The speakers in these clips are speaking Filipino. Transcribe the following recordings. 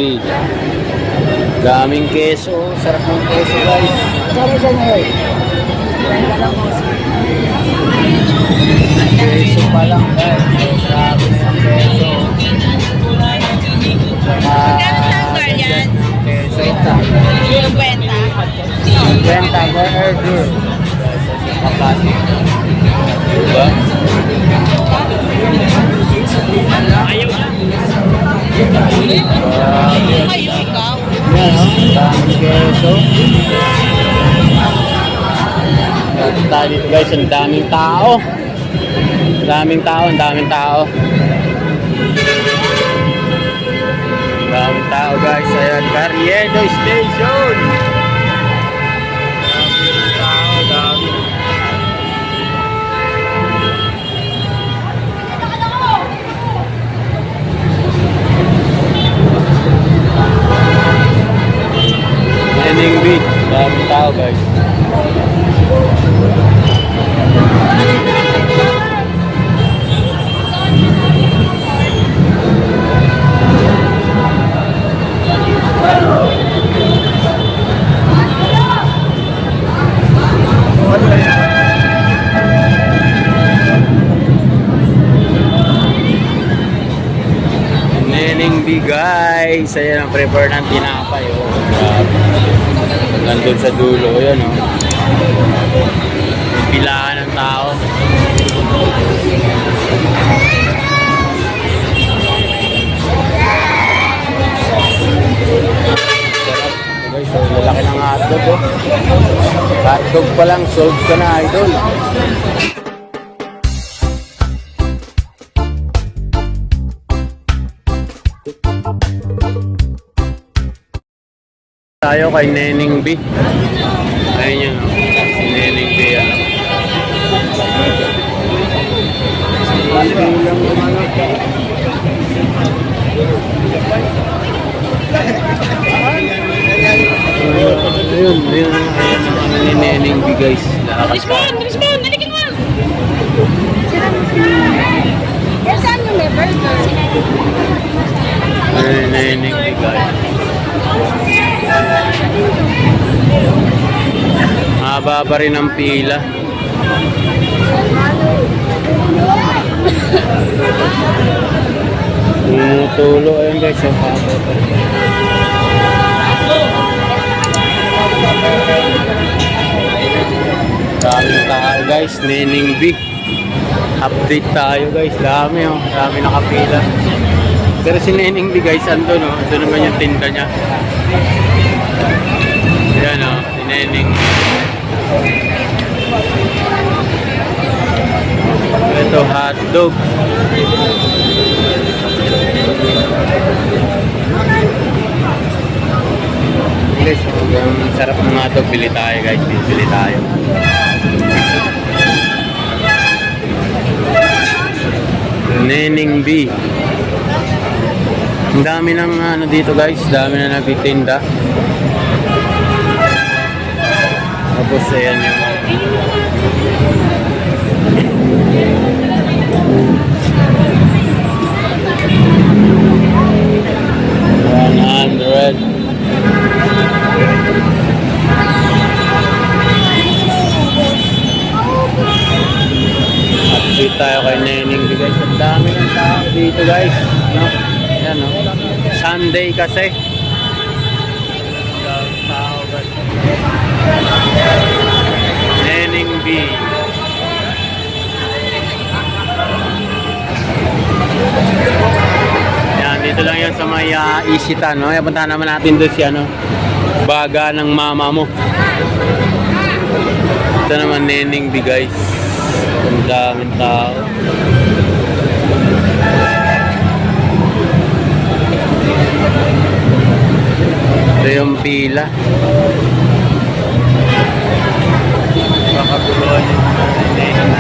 B. Daming keso. Sarap ng keso guys. Keso pa lang guys. Grabe na yung keso. Yan. Keso. 50. 50 burger. Kapatid. Diba? Ayaw na. Ayaw ikaw. Yan o. Daming keso. Tayo dito guys. Ang daming tao. Daming tao. Ang daming tao. Daming tao guys. Ayan. Carriedo Station. Daming tao. Daming. Nening B. Daming tao guys. Nening B guys. Ayan ang prepare ng tinapay. Oh. Nandun sa dulo. Ayan o. Pilahan ng tao. Guys, so lalaki ng hotdog oh. Hotdog pa lang, sold ka na idol. Tayo kay Nening B. Ayun yun, si Nening B. Ayun, ni Nening B guys. Respond, naligin mo. Saan yung may burger? Ayun, Nening B guys. Haba pa rin ang pila. Tumutulo. Ayun guys, yung haba pa rin. Daming tao guys, Nening B. Update tayo guys, dami oh. Dami nakapila. Pero si Nening B guys, andun oh. Ando naman yung tinda niya. Ayan o, si Nening. Ito, hotdog. Guys, ang sarap ng hotdog. Bili tayo guys, bili tayo. Nening B. Ang dami ng ano dito guys, dami na nagtitinda. Tapos ayan yung 100. Update tayo kay Nening B guys. Ang dami ng tao dito guys, no? Ayan no, Sunday kasi. Tao guys. Nening B. Yan, dito lang yan sa may Isitan, no? Puntahan naman natin doon si ano, baga ng mama mo. Ito naman Nening B guys. Ang daming tao. Ito yung pila. Makaguluhan yung Nening.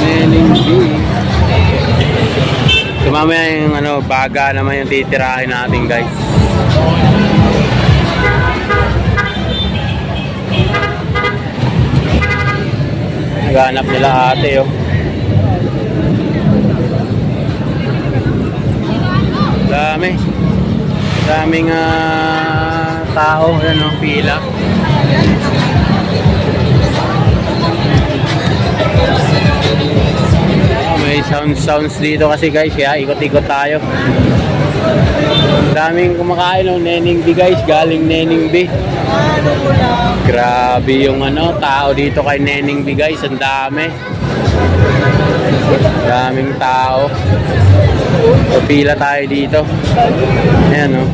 Nening B. So mamaya yung ano, baga naman yung titirahin natin guys. Naghanap nila ate, oh. Dami. Daming tao. Yan, oh, pila. Oh, may sounds dito kasi guys. Kaya ikot-ikot tayo. Daming kumakain, oh. Neneng B guys. Galing Neneng B. Grabe yung tao dito kay Neneng B guys. Ang dami. Daming tao. Pila tayo dito. Ayan, oh.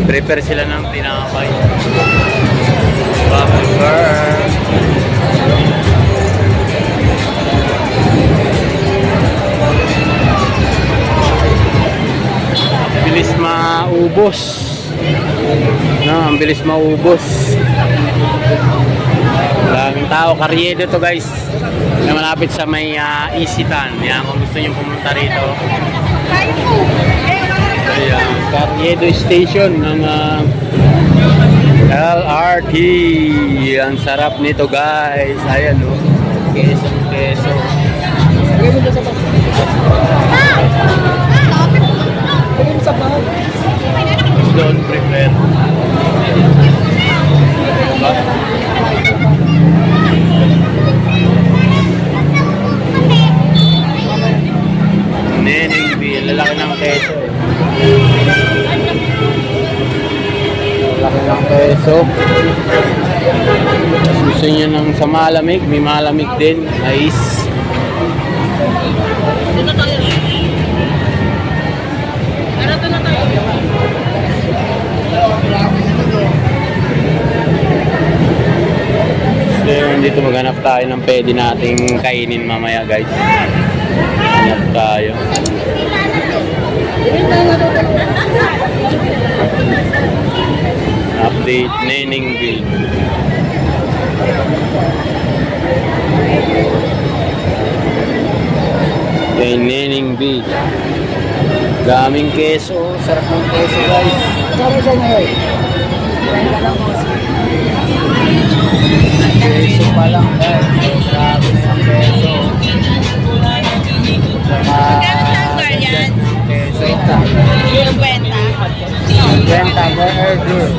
Prepare sila ng tinapay. Bubble girl. Bilis maubos. No, ang bilis maubos. Daming tao. Karyedo to guys. Na malapit sa may Isitan. Yan, kung gusto nyo pumunta rito. Ayan, Carriedo Station ng LRT. Ang sarap nito guys. Ayan, oh. Keso. Don't prepare. Neneng B, lalaki ng keso. Lalaki ng keso. Gusto nyo ng sa malamig, may malamig din, ice. Dito tayo. Dito na tayo. So yun, dito maghanap tayo ng pwede nating kainin mamaya guys. Hanap tayo. Update Neneng B. Kay Neneng B. Daming keso. Sarap ng keso guys. Keso pa lang guys. Grabe na yung keso. Keso ita. 50 burger.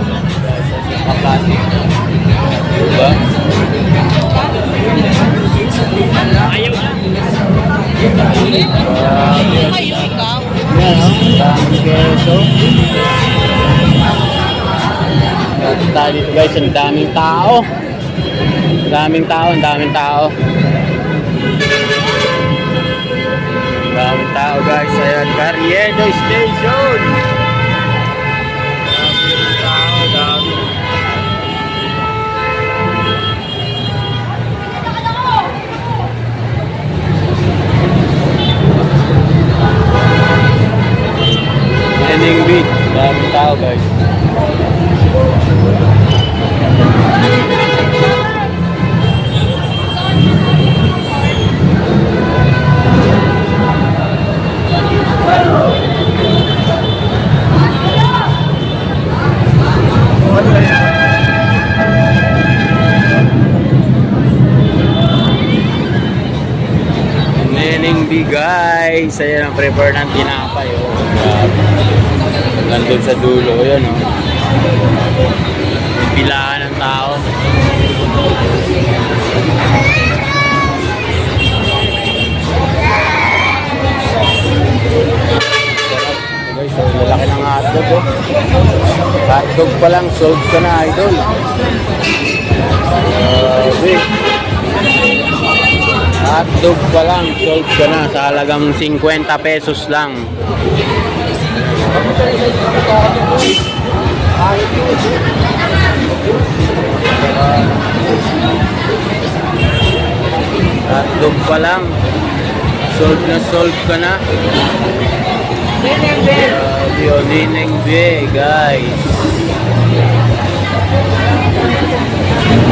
Kaplastic. Diba? Ayaw na. Ayaw ikaw. Yan, no? Daming keso. Tayo dito guys, ang daming tao. Daming tao. Daming tao guys. Ayan, Carriedo Station. Daming tao, dami. Neneng B. Daming tao guys. Neneng B guys. Ayan ang prepare ng tinapay. Oh. Nandun sa dulo. Ayan, oh. Pilaan ng tao. Guys, so lalaki ng hotdog, oh. Hotdog pa lang, sold ka na, idol. Hotdog pa lang, sold ka na sa halagang 50 pesos lang. Hotdog pa lang, sold ka na. Neneng B, guys.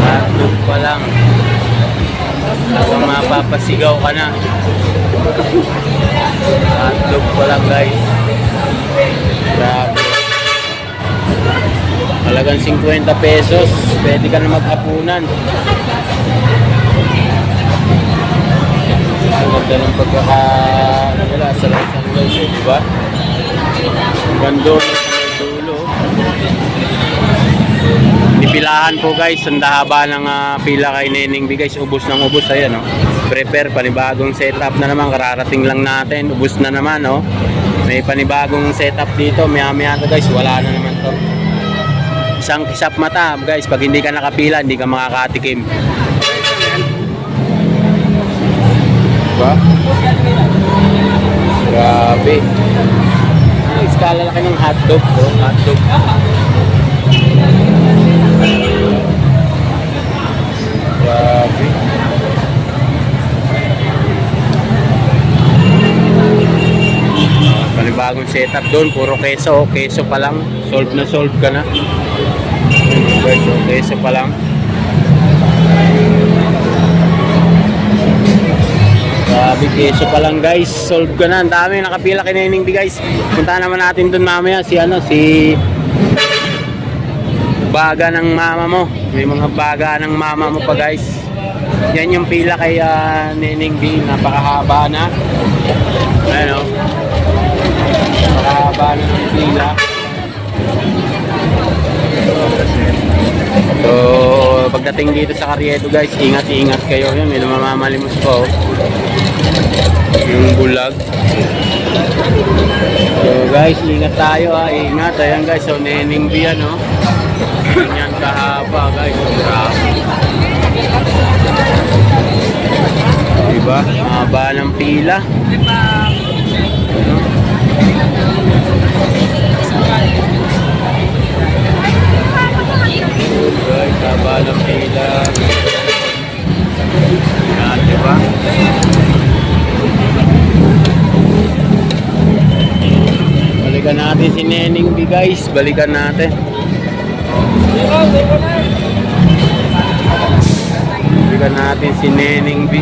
Hotdog pa lang. Habang mapapasigaw ka na. Hotdog pa lang guys. Grabe. Halagang 50 pesos. Pwede ka na maghapunan. Ganda ng pagkakawala sa lahat guys, eh, di ba? Ganda sa may dulo. Pipilahan po guys, ang haba ng pila kay Neneng B guys, ubos ng ubos, ayan oh. Prepare, panibagong setup na naman, kararating lang natin, ubos na naman oh. May panibagong setup dito, maya to guys, wala na naman to. Isang kisap mata guys, pag hindi ka nakapila, hindi ka makakatikim. Diba? Grabe. Ay, skala laki ng hotdog oh, hotdog. Grabe. Panibagong setup doon, puro keso, keso pa lang, solve ka na. Keso pa lang. Grabe, keso pa lang guys, solve ka na. Ang dami nakapila kay Neneng B guys. Punta naman natin doon mamaya si baga ng mama mo. May mga baga ng mama mo pa guys. Yan yung pila kay Neneng B, napakahaba na. Ayan o, napakahaba na ng pila. So pagdating dito sa Carriedo guys, ingat kayo. Yan, may namamalimos po yung bulag. So guys, ingat tayo ha, ingat. Ayan guys, so Neneng B yan o. Ganyan kahaba guys, grabe. Diba? Haba ng pila. Guys, haba ng pila. Yan, diba? Balikan natin si Neneng B guys, balikan natin. Balikan natin si Neneng B.